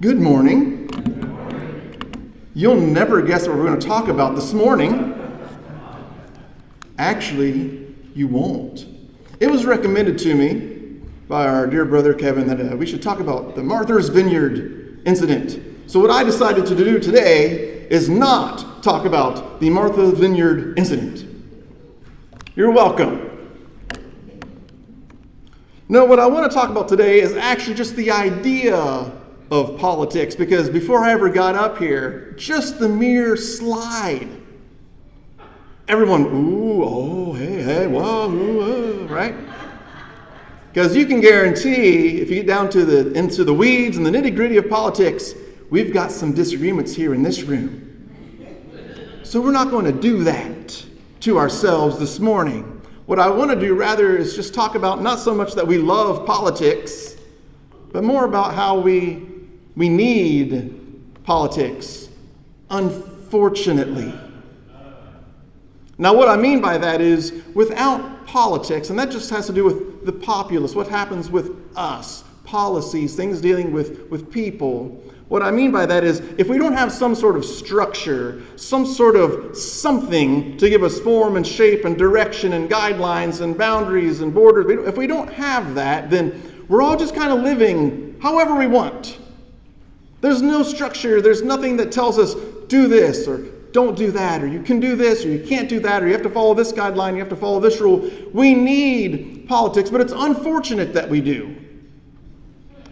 Good morning. You'll never guess what we're going to talk about this morning. Actually, you won't. It was recommended to me by our dear brother Kevin that we should talk about the Martha's Vineyard incident. So what I decided to do today is not talk about the Martha's Vineyard incident. You're welcome. No, what I want to talk about today is actually just the idea of politics, because before I ever got up here, just the mere slide, everyone, ooh, oh, hey, whoa, ooh, right? Because you can guarantee, if you get down into the weeds and the nitty-gritty of politics, we've got some disagreements here in this room. So we're not going to do that to ourselves this morning. What I want to do rather is just talk about not so much that we love politics, but more about how we need politics, unfortunately. Now, what I mean by that is without politics, and that just has to do with the populace, what happens with us, policies, things dealing with people. What I mean by that is if we don't have some sort of structure, some sort of something to give us form and shape and direction and guidelines and boundaries and borders, if we don't have that, then we're all just kind of living however we want. There's no structure. There's nothing that tells us do this or don't do that, or you can do this or you can't do that, or you have to follow this guideline, you have to follow this rule. We need politics, but it's unfortunate that we do,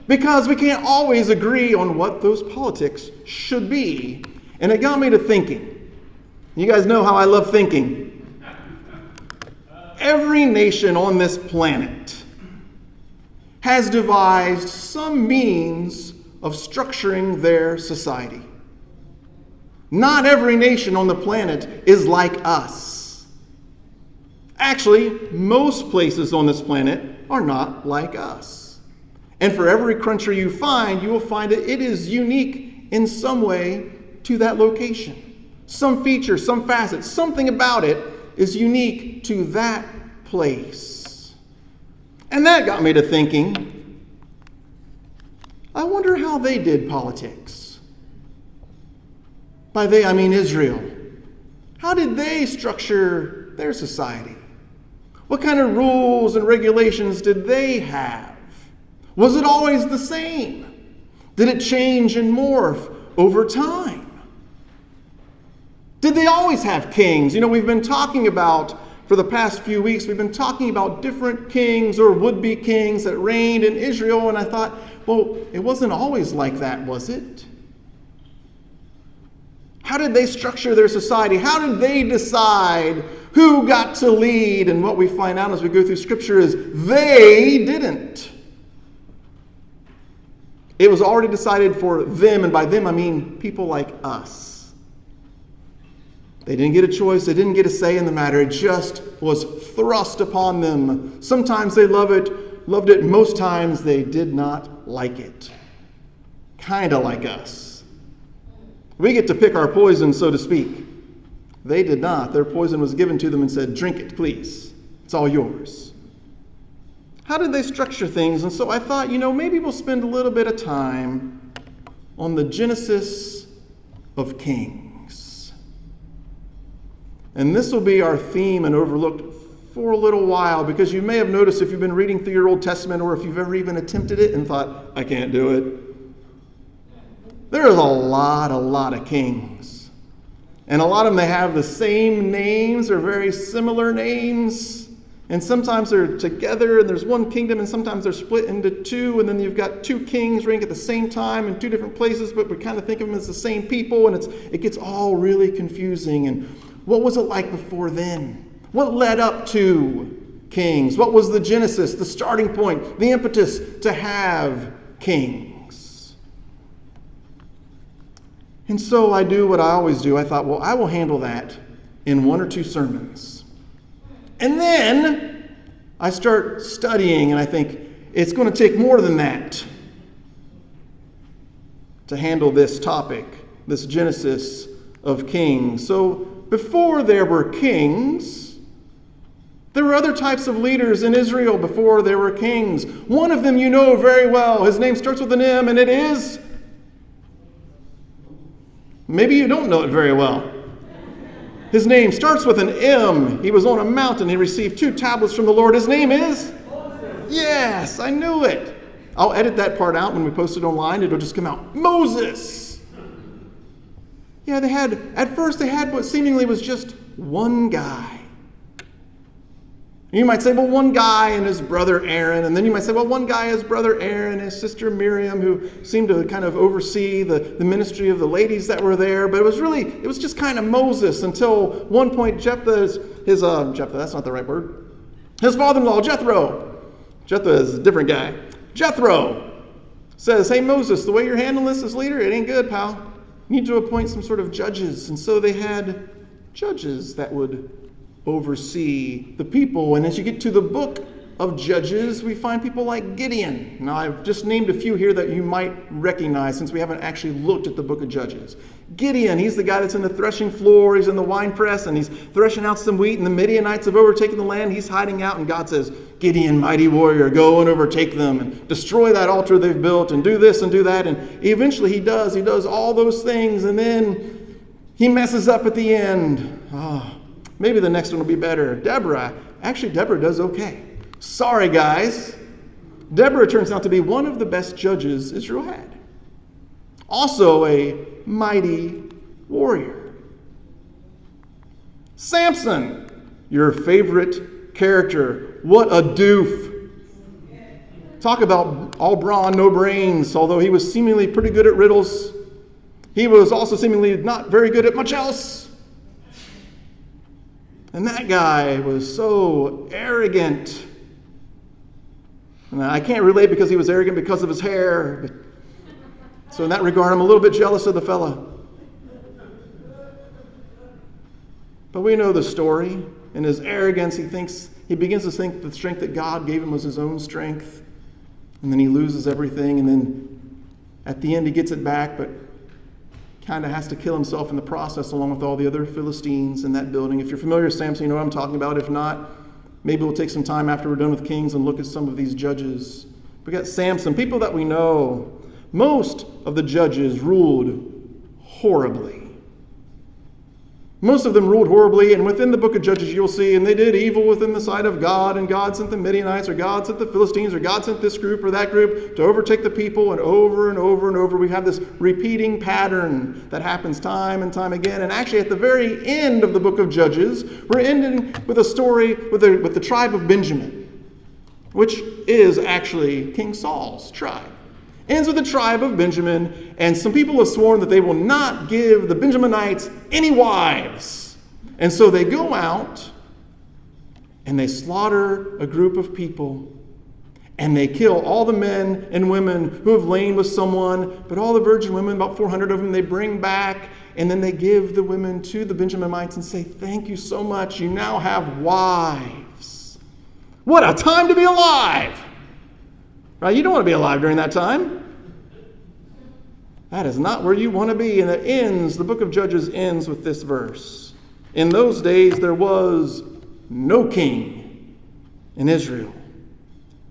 because we can't always agree on what those politics should be. And it got me to thinking. You guys know how I love thinking. Every nation on this planet has devised some means of structuring their society. Not every nation on the planet is like us. Actually, most places on this planet are not like us. And for every country you find, you will find that it is unique in some way to that location. Some feature, some facet, something about it is unique to that place. And that got me to thinking, I wonder how they did politics. By they, I mean Israel. How did they structure their society? What kind of rules and regulations did they have? Was it always the same? Did it change and morph over time? Did they always have kings? You know, we've been talking about, for the past few weeks, we've been talking about different kings or would-be kings that reigned in Israel, and I thought, well, it wasn't always like that, was it? How did they structure their society? How did they decide who got to lead? And what we find out as we go through Scripture is they didn't. It was already decided for them, and by them I mean people like us. They didn't get a choice. They didn't get a say in the matter. It just was thrust upon them. Sometimes they loved it. Most times they did not like it. Kind of like us. We get to pick our poison, so to speak. They did not. Their poison was given to them and said, drink it, please. It's all yours. How did they structure things? And so I thought, maybe we'll spend a little bit of time on the genesis of kings. And this will be our theme and overlooked for a little while, because you may have noticed if you've been reading through your Old Testament, or if you've ever even attempted it and thought, I can't do it. There's a lot of kings. And a lot of them, they have the same names or very similar names. And sometimes they're together and there's one kingdom, and sometimes they're split into two, and then you've got two kings reigning at the same time in two different places, but we kind of think of them as the same people, and it gets all really confusing. And what was it like before then? What led up to kings? What was the genesis, the starting point, the impetus to have kings? And so I do what I always do. I thought, well, I will handle that in one or two sermons. And then I start studying, and I think it's going to take more than that to handle this topic, this genesis of kings. So before there were kings, there were other types of leaders in Israel before there were kings. One of them you know very well. His name starts with an M, and it is Maybe you don't know it very well. His name starts with an M. He was on a mountain. He received 2 tablets from the Lord. His name is? Moses. Yes, I knew it. I'll edit that part out when we post it online. It'll just come out. Moses. Yeah, at first they had what seemingly was just one guy. You might say, well, one guy and his brother Aaron. And then you might say, well, one guy, his brother Aaron, and his sister Miriam, who seemed to kind of oversee the ministry of the ladies that were there. But it was just kind of Moses until one point Jephthah, that's not the right word. His father-in-law, Jethro. Jethro is a different guy. Jethro says, hey, Moses, the way you're handling this as leader, it ain't good, pal. You need to appoint some sort of judges. And so they had judges that would oversee the people. And as you get to the book of Judges, we find people like Gideon. Now, I've just named a few here that you might recognize since we haven't actually looked at the book of Judges. Gideon, he's the guy that's in the threshing floor. He's in the wine press, and he's threshing out some wheat, and the Midianites have overtaken the land. He's hiding out, and God says, Gideon, mighty warrior, go and overtake them and destroy that altar they've built and do this and do that. And eventually he does. He does all those things, and then he messes up at the end. Maybe the next one will be better. Deborah does okay. Sorry, guys. Deborah turns out to be one of the best judges Israel had. Also a mighty warrior. Samson, your favorite character. What a doof. Talk about all brawn, no brains. Although he was seemingly pretty good at riddles, he was also seemingly not very good at much else. And that guy was so arrogant. And I can't relate because he was arrogant because of his hair. So in that regard, I'm a little bit jealous of the fella. But we know the story. In his arrogance, he begins to think the strength that God gave him was his own strength. And then he loses everything. And then at the end, he gets it back, but kind of has to kill himself in the process along with all the other Philistines in that building. If you're familiar with Samson, you know what I'm talking about. If not, maybe we'll take some time after we're done with Kings and look at some of these judges. We got Samson, people that we know. Most of the judges ruled horribly. Most of them ruled horribly, and within the book of Judges you'll see, and they did evil within the sight of God, and God sent the Midianites, or God sent the Philistines, or God sent this group or that group to overtake the people, and over and over and over we have this repeating pattern that happens time and time again. And actually at the very end of the book of Judges, we're ending with a story with the tribe of Benjamin, which is actually King Saul's tribe. Ends with the tribe of Benjamin, and some people have sworn that they will not give the Benjaminites any wives. And so they go out and they slaughter a group of people, and they kill all the men and women who have lain with someone, but all the virgin women, about 400 of them, they bring back, and then they give the women to the Benjaminites and say, thank you so much, you now have wives. What a time to be alive! Right? You don't want to be alive during that time. That is not where you want to be. And the book of Judges ends with this verse. In those days there was no king in Israel.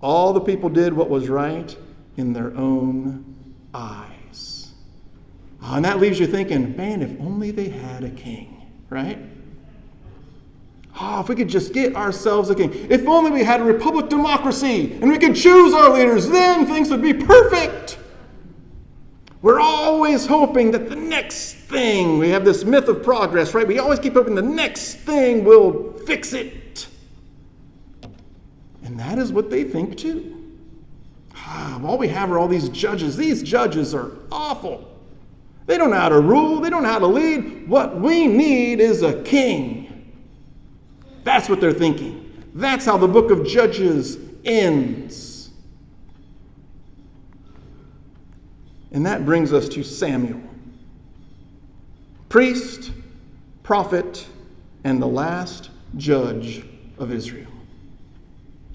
All the people did what was right in their own eyes. And that leaves you thinking, man, if only they had a king, right? If we could just get ourselves a king. If only we had a republic democracy and we could choose our leaders, then things would be perfect. We're always hoping that the next thing, we have this myth of progress, right? We always keep hoping the next thing will fix it. And that is what they think too. All we have are all these judges. These judges are awful. They don't know how to rule. They don't know how to lead. What we need is a king. That's what they're thinking. That's how the book of Judges ends. And that brings us to Samuel. Priest, prophet, and the last judge of Israel.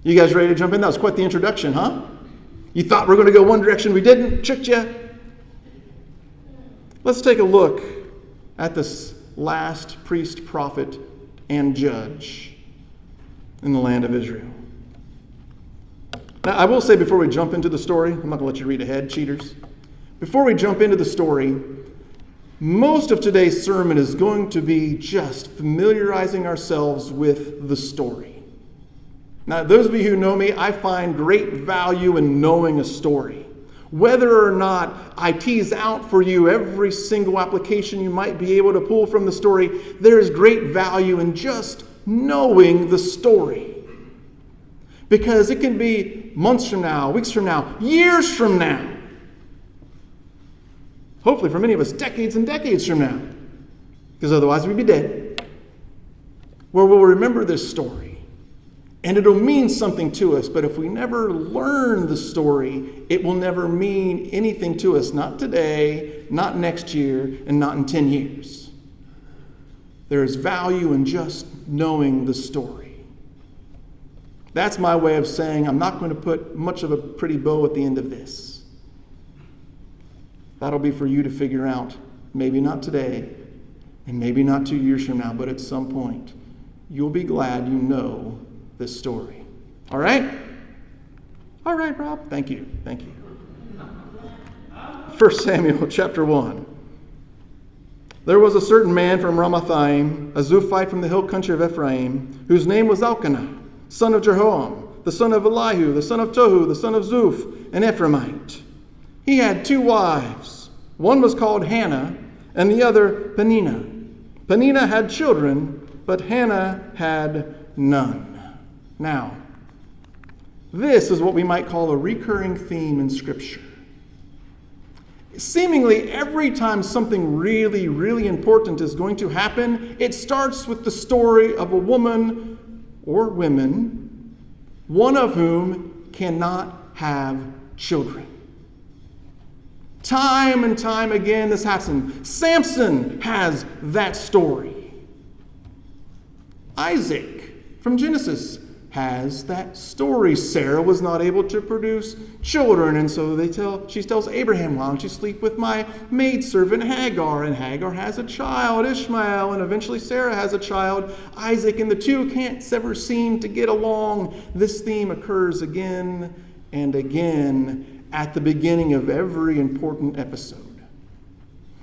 You guys ready to jump in? That was quite the introduction, huh? You thought we were going to go one direction, we didn't. Tricked you. Let's take a look at this last priest, prophet, and judge in the land of Israel. Now, I will say before we jump into the story, I'm not going to let you read ahead, cheaters. Before we jump into the story, Most of today's sermon is going to be just familiarizing ourselves with the story. Now, those of you who know me, I find great value in knowing a story. Whether or not I tease out for you every single application you might be able to pull from the story, there is great value in just knowing the story. Because it can be months from now, weeks from now, years from now. Hopefully for many of us, decades and decades from now. Because otherwise we'd be dead. Where we'll remember this story. And it'll mean something to us. But if we never learn the story, it will never mean anything to us. Not today, not next year, and not in 10 years. There is value in just knowing the story. That's my way of saying I'm not going to put much of a pretty bow at the end of this. That'll be for you to figure out, maybe not today, and maybe not 2 years from now, but at some point, you'll be glad you know this story. All right? All right, Rob. Thank you. 1 Samuel chapter 1. There was a certain man from Ramathaim, a Zuphite from the hill country of Ephraim, whose name was Elkanah, son of Jehoam, the son of Elihu, the son of Tohu, the son of Zuph, an Ephraimite. He had 2 wives. One was called Hannah, and the other Peninnah. Peninnah had children, but Hannah had none. Now, this is what we might call a recurring theme in Scripture. Seemingly every time something really, really important is going to happen, it starts with the story of a woman or women, one of whom cannot have children. Time and time again this happens. Samson has that story. Isaac from Genesis has that story. Sarah was not able to produce children, and so she tells Abraham, why don't you sleep with my maidservant Hagar? And Hagar has a child, Ishmael, and eventually Sarah has a child, Isaac, and the two can't ever seem to get along. This theme occurs again and again at the beginning of every important episode.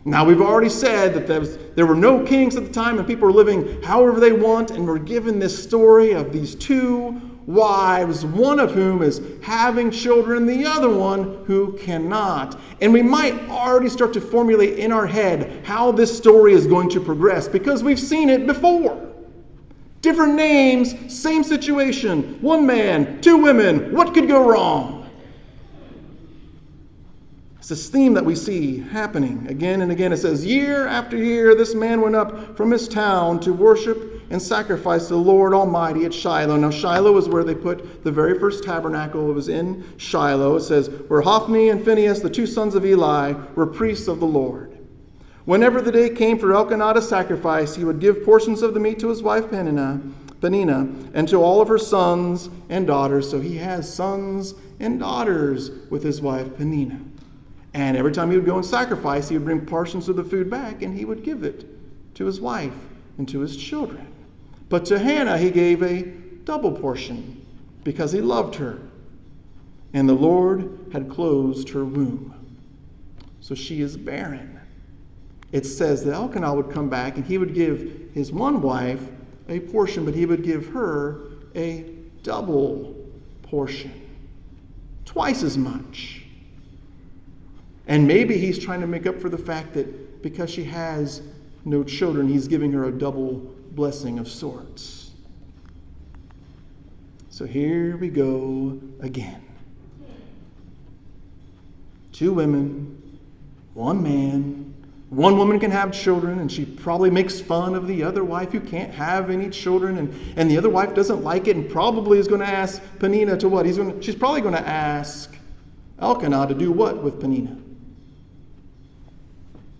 Now, we've already said that there were no kings at the time and people were living however they want, and we're given this story of these 2 wives, one of whom is having children, the other one who cannot. And we might already start to formulate in our head how this story is going to progress because we've seen it before. Different names, same situation, 1 man, 2 women, what could go wrong? It's this theme that we see happening again and again. It says, year after year, this man went up from his town to worship and sacrifice to the Lord Almighty at Shiloh. Now, Shiloh is where they put the very first tabernacle. It was in Shiloh. It says, where Hophni and Phinehas, the 2 sons of Eli, were priests of the Lord. Whenever the day came for Elkanah to sacrifice, he would give portions of the meat to his wife Peninnah, and to all of her sons and daughters. So he has sons and daughters with his wife Peninnah. And every time he would go and sacrifice, he would bring portions of the food back and he would give it to his wife and to his children. But to Hannah he gave a double portion because he loved her. And the Lord had closed her womb. So she is barren. It says that Elkanah would come back and he would give his one wife a portion, but he would give her a double portion. Twice as much. And maybe he's trying to make up for the fact that because she has no children, he's giving her a double blessing of sorts. So here we go again. 2 women, 1 man. 1 woman can have children, and she probably makes fun of the other wife who can't have any children, and the other wife doesn't like it and probably is going to ask Peninnah to what? She's probably going to ask Elkanah to do what with Peninnah?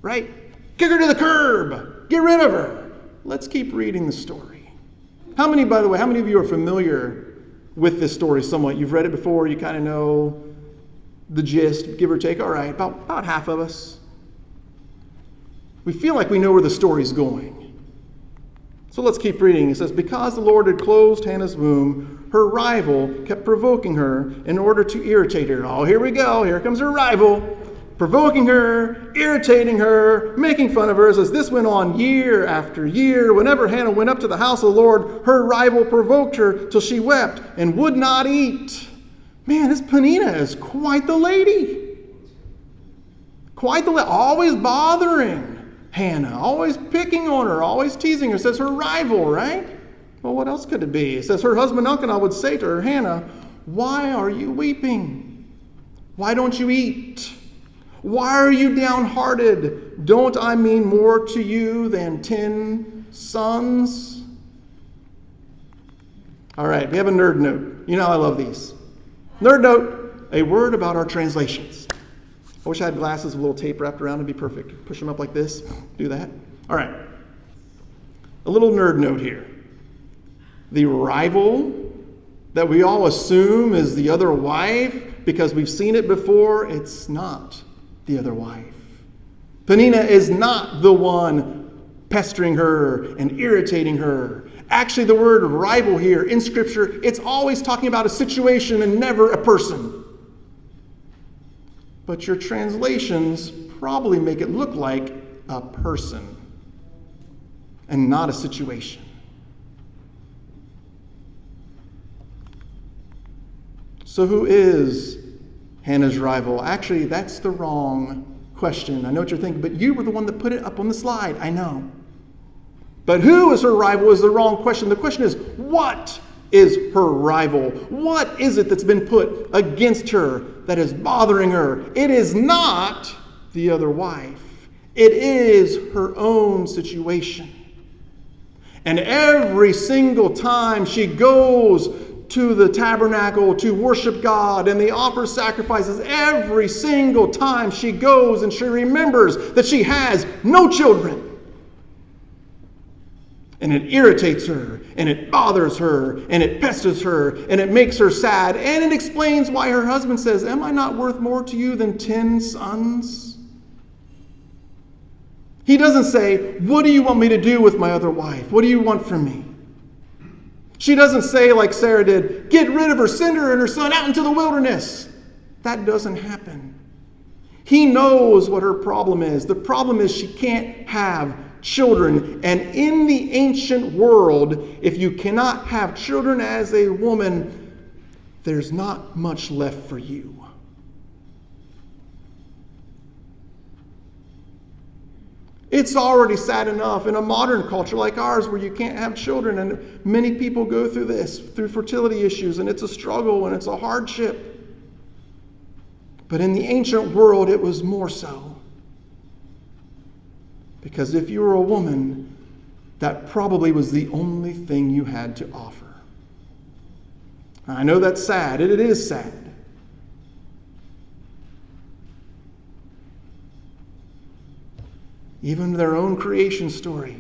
Right? Kick her to the curb. Get rid of her. Let's keep reading the story. How many of you are familiar with this story somewhat? You've read it before. You kind of know the gist, give or take. All right, about half of us. We feel like we know where the story's going. So let's keep reading. It says, because the Lord had closed Hannah's womb, her rival kept provoking her in order to irritate her. Oh, here we go. Here comes her rival. provoking her, irritating her, making fun of her. As this went on year after year, whenever Hannah went up to the house of the Lord, her rival provoked her till she wept and would not eat. Man, this Peninnah is quite the lady. Always bothering Hannah, always picking on her, always teasing her. It says her rival, right? Well, what else could it be? It says her husband Elkanah would say to her, Hannah, why are you weeping? Why don't you eat? Why are you downhearted? Don't I mean more to you than 10 sons? All right, we have a nerd note. You know I love these. Nerd note, a word about our translations. I wish I had glasses with a little tape wrapped around. It'd be perfect. Push them up like this. Do that. All right. A little nerd note here. The rival that we all assume is the other wife because we've seen it before, it's not the other wife. Peninnah is not the one pestering her and irritating her. Actually, the word rival here in Scripture, it's always talking about a situation and never a person. But your translations probably make it look like a person and not a situation. So who is Hannah's rival? Actually, that's the wrong question. I know what you're thinking, but you were the one that put it up on the slide. I know. But who is her rival is the wrong question. The question is, what is her rival? What is it that's been put against her that is bothering her? It is not the other wife. It is her own situation. And every single time she goes to the tabernacle to worship God and they offer sacrifices, every single time she goes and she remembers that she has no children. And it irritates her, and it bothers her, and it pesters her, and it makes her sad, and it explains why her husband says, am I not worth more to you than 10 sons? He doesn't say, what do you want me to do with my other wife? What do you want from me? She doesn't say, like Sarah did, get rid of her, send her and her son out into the wilderness. That doesn't happen. He knows what her problem is. The problem is she can't have children. And in the ancient world, if you cannot have children as a woman, there's not much left for you. It's already sad enough in a modern culture like ours where you can't have children, and many people go through this, through fertility issues, and it's a struggle and it's a hardship. But in the ancient world, it was more so. Because if you were a woman, that probably was the only thing you had to offer. I know that's sad. It is sad. Even their own creation story,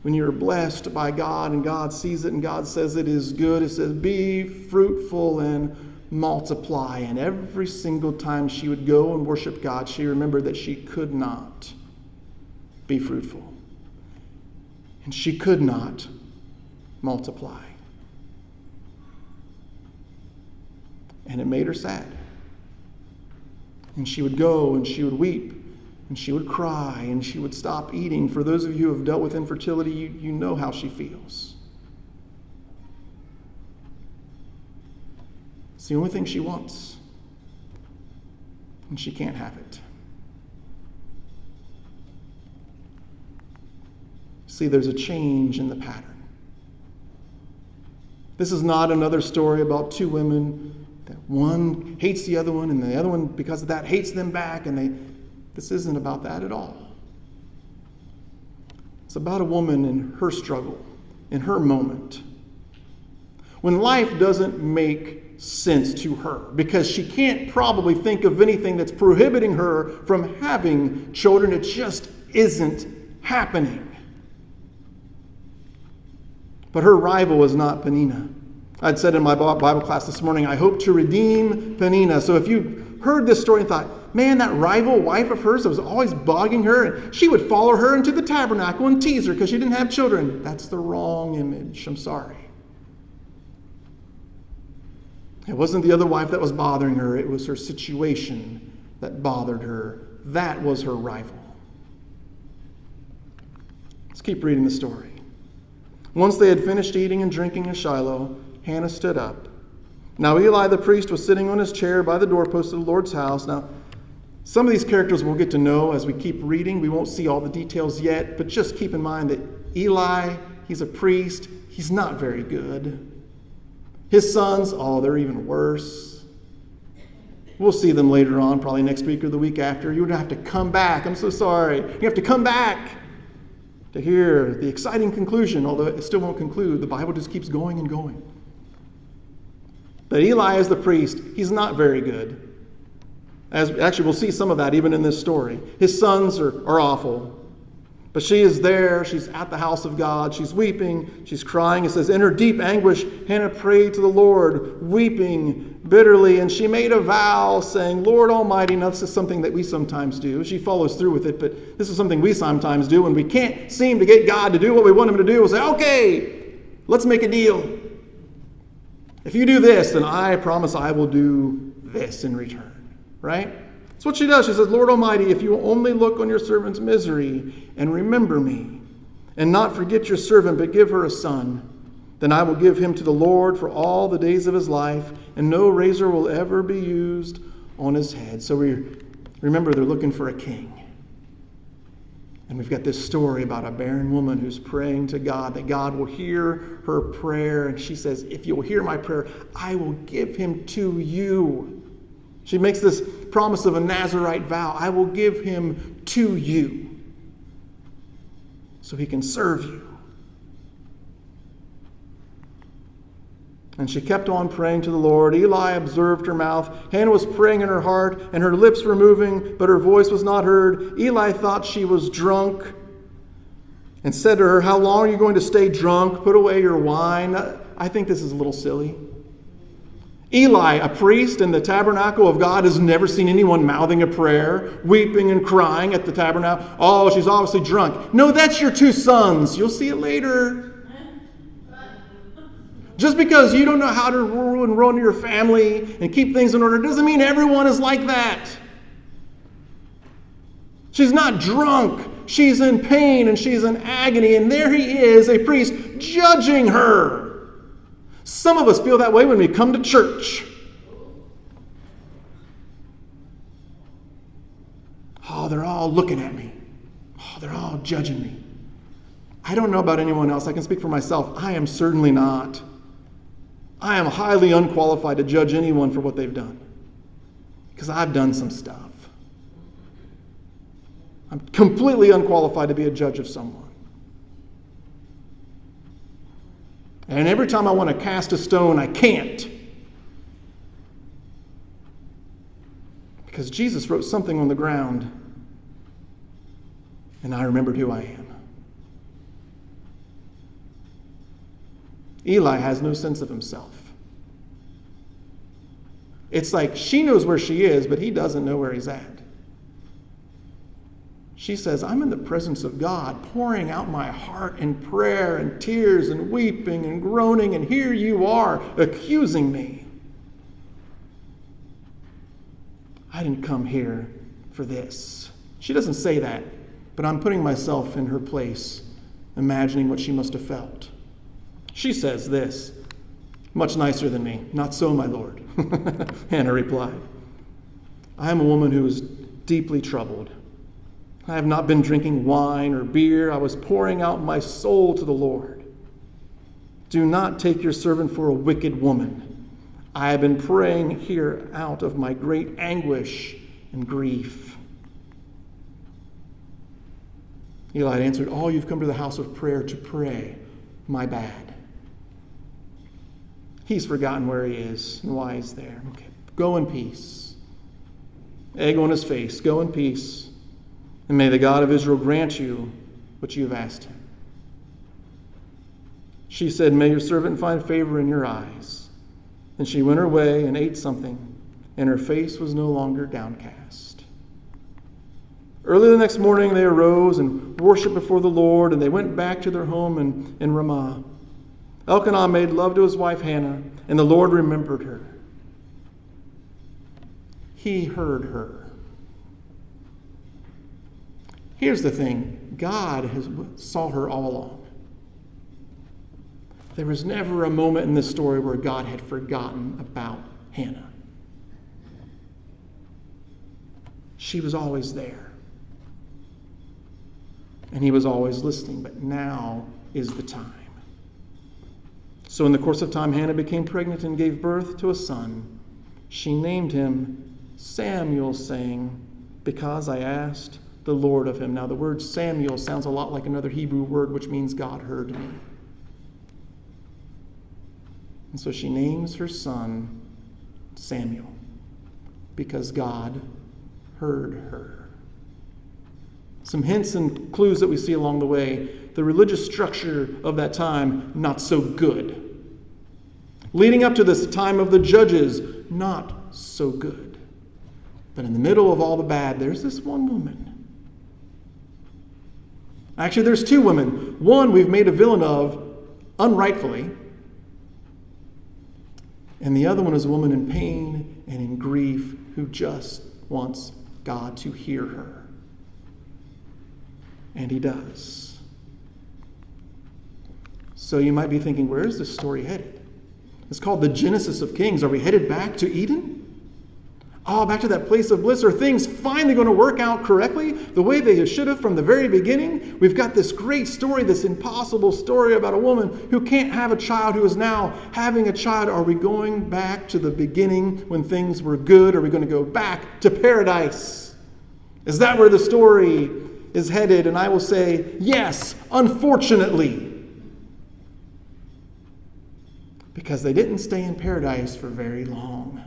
when you're blessed by God and God sees it and God says it is good, it says, be fruitful and multiply. And every single time she would go and worship God, she remembered that she could not be fruitful. And she could not multiply. And it made her sad. And she would go and she would weep. And she would cry and she would stop eating. For those of you who have dealt with infertility, you know how she feels. It's the only thing she wants. And she can't have it. See, there's a change in the pattern. This is not another story about two women that one hates the other one and the other one, because of that, hates them back, and this isn't about that at all. It's about a woman in her struggle, in her moment. When life doesn't make sense to her, because she can't probably think of anything that's prohibiting her from having children. It just isn't happening. But her rival is not Peninnah. I'd said in my Bible class this morning, I hope to redeem Peninnah. So if you heard this story and thought, man, that rival wife of hers that was always bugging her, and she would follow her into the tabernacle and tease her because she didn't have children. That's the wrong image. I'm sorry. It wasn't the other wife that was bothering her. It was her situation that bothered her. That was her rival. Let's keep reading the story. Once they had finished eating and drinking in Shiloh, Hannah stood up. Now Eli the priest was sitting on his chair by the doorpost of the Lord's house. Now, some of these characters we'll get to know as we keep reading. We won't see all the details yet, but just keep in mind that Eli, he's a priest. He's not very good. His sons, they're even worse. We'll see them later on, probably next week or the week after. You would have to come back. I'm so sorry. You have to come back to hear the exciting conclusion, although it still won't conclude. The Bible just keeps going and going. But Eli is the priest. He's not very good. Actually, we'll see some of that even in this story. His sons are awful. But she is there. She's at the house of God. She's weeping. She's crying. It says, in her deep anguish, Hannah prayed to the Lord, weeping bitterly. And she made a vow saying, Lord Almighty. Now, this is something that we sometimes do. She follows through with it, but this is something we sometimes do when we can't seem to get God to do what we want him to do. We'll say, okay, let's make a deal. If you do this, then I promise I will do this in return. Right? That's what she does. She says, Lord Almighty, if you will only look on your servant's misery and remember me, and not forget your servant, but give her a son, then I will give him to the Lord for all the days of his life, and no razor will ever be used on his head. So remember, they're looking for a king. And we've got this story about a barren woman who's praying to God, that God will hear her prayer. And she says, if you'll hear my prayer, I will give him to you. She makes this promise of a Nazirite vow. I will give him to you so he can serve you. And she kept on praying to the Lord. Eli observed her mouth. Hannah was praying in her heart, and her lips were moving, but her voice was not heard. Eli thought she was drunk and said to her, how long are you going to stay drunk? Put away your wine. I think this is a little silly. Eli, a priest in the tabernacle of God, has never seen anyone mouthing a prayer, weeping and crying at the tabernacle. Oh, she's obviously drunk. No, that's your two sons. You'll see it later. Just because you don't know how to rule and run your family and keep things in order doesn't mean everyone is like that. She's not drunk. She's in pain and she's in agony. And there he is, a priest, judging her. Some of us feel that way when we come to church. Oh, they're all looking at me. Oh, they're all judging me. I don't know about anyone else. I can speak for myself. I am certainly not. I am highly unqualified to judge anyone for what they've done, because I've done some stuff. I'm completely unqualified to be a judge of someone. And every time I want to cast a stone, I can't. Because Jesus wrote something on the ground, and I remembered who I am. Eli has no sense of himself. It's like she knows where she is, but he doesn't know where he's at. She says, I'm in the presence of God, pouring out my heart in prayer and tears and weeping and groaning, and here you are accusing me. I didn't come here for this. She doesn't say that, but I'm putting myself in her place, imagining what she must have felt. She says this, much nicer than me. Not so, my Lord. Hannah replied, I am a woman who is deeply troubled. I have not been drinking wine or beer. I was pouring out my soul to the Lord. Do not take your servant for a wicked woman. I have been praying here out of my great anguish and grief. Eli answered, oh, you've come to the house of prayer to pray. My bad. He's forgotten where he is and why he's there. Okay, go in peace. Egg on his face. Go in peace. And may the God of Israel grant you what you have asked him. She said, may your servant find favor in your eyes. Then she went her way and ate something, and her face was no longer downcast. Early the next morning they arose and worshiped before the Lord, and they went back to their home in Ramah. Elkanah made love to his wife Hannah, and the Lord remembered her. He heard her. Here's the thing. God saw her all along. There was never a moment in this story where God had forgotten about Hannah. She was always there. And he was always listening, but now is the time. So in the course of time, Hannah became pregnant and gave birth to a son. She named him Samuel, saying, "Because I asked the Lord of him." Now the word Samuel sounds a lot like another Hebrew word, which means God heard me. And so she names her son Samuel, because God heard her. Some hints and clues that we see along the way. The religious structure of that time, not so good. Leading up to this time of the judges, not so good. But in the middle of all the bad, there's this one woman. Actually, there's two women. One we've made a villain of unrightfully. And the other one is a woman in pain and in grief who just wants God to hear her. And he does. So you might be thinking, where is this story headed? It's called the Genesis of Kings. Are we headed back to Eden? Oh, back to that place of bliss? Are things finally going to work out correctly the way they should have from the very beginning? We've got this great story, this impossible story about a woman who can't have a child, who is now having a child. Are we going back to the beginning when things were good? Are we going to go back to paradise? Is that where the story is headed? And I will say, yes, unfortunately. Because they didn't stay in paradise for very long.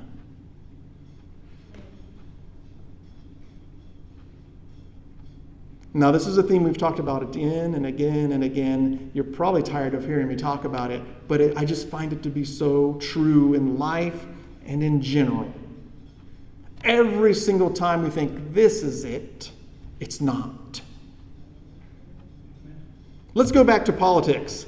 Now, this is a theme we've talked about again and again and again. You're probably tired of hearing me talk about it, but I just find it to be so true in life and in general. Every single time we think this is it, it's not. Let's go back to politics.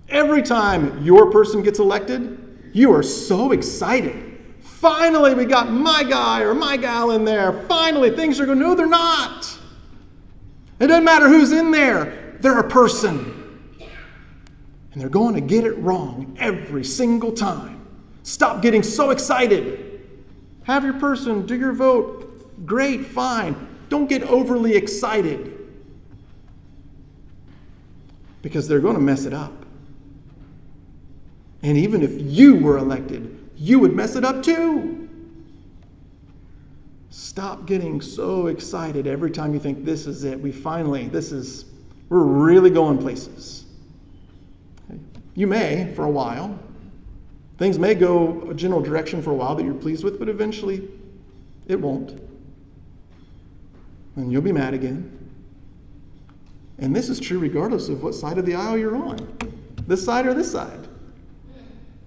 Every time your person gets elected, you are so excited. Finally, we got my guy or my gal in there. Finally, things are going. No, they're not. It doesn't matter who's in there. They're a person. And they're going to get it wrong every single time. Stop getting so excited. Have your person, do your vote. Great, fine. Don't get overly excited. Because they're going to mess it up. And even if you were elected, you would mess it up too. Stop getting so excited every time you think this is it. We're really going places. You may for a while. Things may go a general direction for a while that you're pleased with, but eventually it won't. And you'll be mad again. And this is true regardless of what side of the aisle you're on. This side or this side.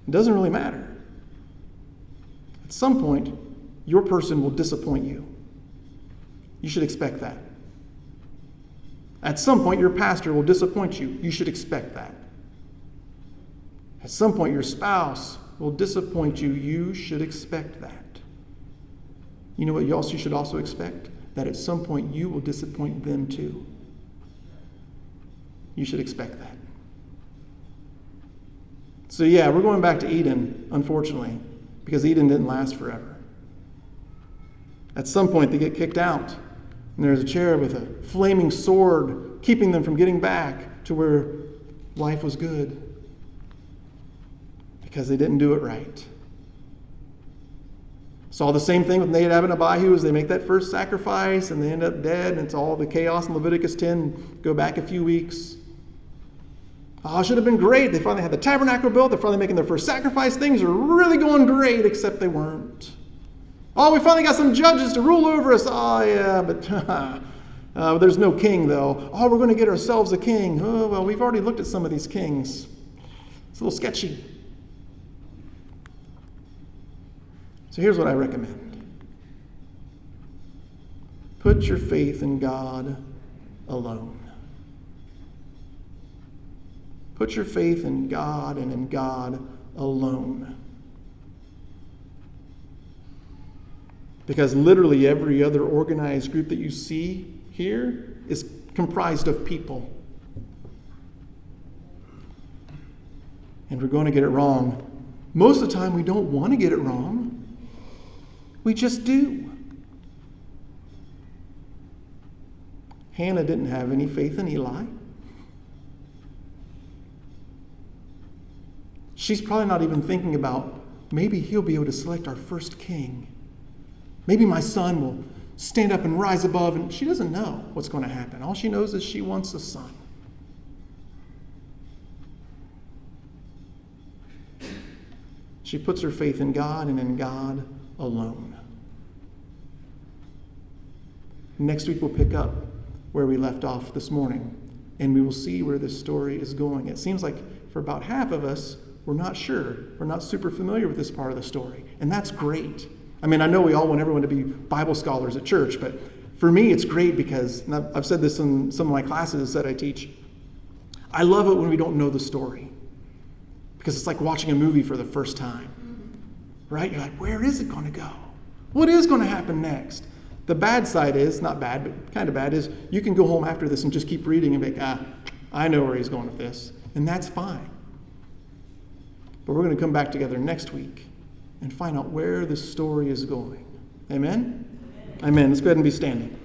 It doesn't really matter. At some point, your person will disappoint you. You should expect that. At some point, your pastor will disappoint you. You should expect that. At some point, your spouse will disappoint you. You should expect that. You know what else you should also expect? That at some point, you will disappoint them too. You should expect that. So yeah, we're going back to Eden, unfortunately, because Eden didn't last forever. At some point, they get kicked out, and there's a cherub with a flaming sword keeping them from getting back to where life was good, because they didn't do it right. Saw the same thing with Nadab and Abihu as they make that first sacrifice, and they end up dead, and it's all the chaos in Leviticus 10. Go back a few weeks. Oh, it should have been great. They finally had the tabernacle built. They're finally making their first sacrifice. Things are really going great, except they weren't. Oh, we finally got some judges to rule over us. Oh, yeah, but there's no king, though. Oh, we're going to get ourselves a king. Oh, well, we've already looked at some of these kings. It's a little sketchy. So here's what I recommend. Put your faith in God alone. Put your faith in God and in God alone. Because literally every other organized group that you see here is comprised of people. And we're going to get it wrong. Most of the time we don't want to get it wrong. We just do. Hannah didn't have any faith in Eli. She's probably not even thinking about, maybe he'll be able to select our first king. Maybe my son will stand up and rise above. And she doesn't know what's going to happen. All she knows is she wants a son. She puts her faith in God and in God alone. Next week we'll pick up where we left off this morning, and we will see where this story is going. It seems like for about half of us, we're not sure. We're not super familiar with this part of the story, and that's great. I mean, I know we all want everyone to be Bible scholars at church, but for me it's great because, and I've said this in some of my classes that I teach, I love it when we don't know the story. Because it's like watching a movie for the first time, right? You're like, where is it going to go? What is going to happen next? The bad side is, not bad, but kind of bad, is you can go home after this and just keep reading and be like, I know where he's going with this. And that's fine. But we're going to come back together next week and find out where this story is going. Amen? Amen. Let's go ahead and be standing.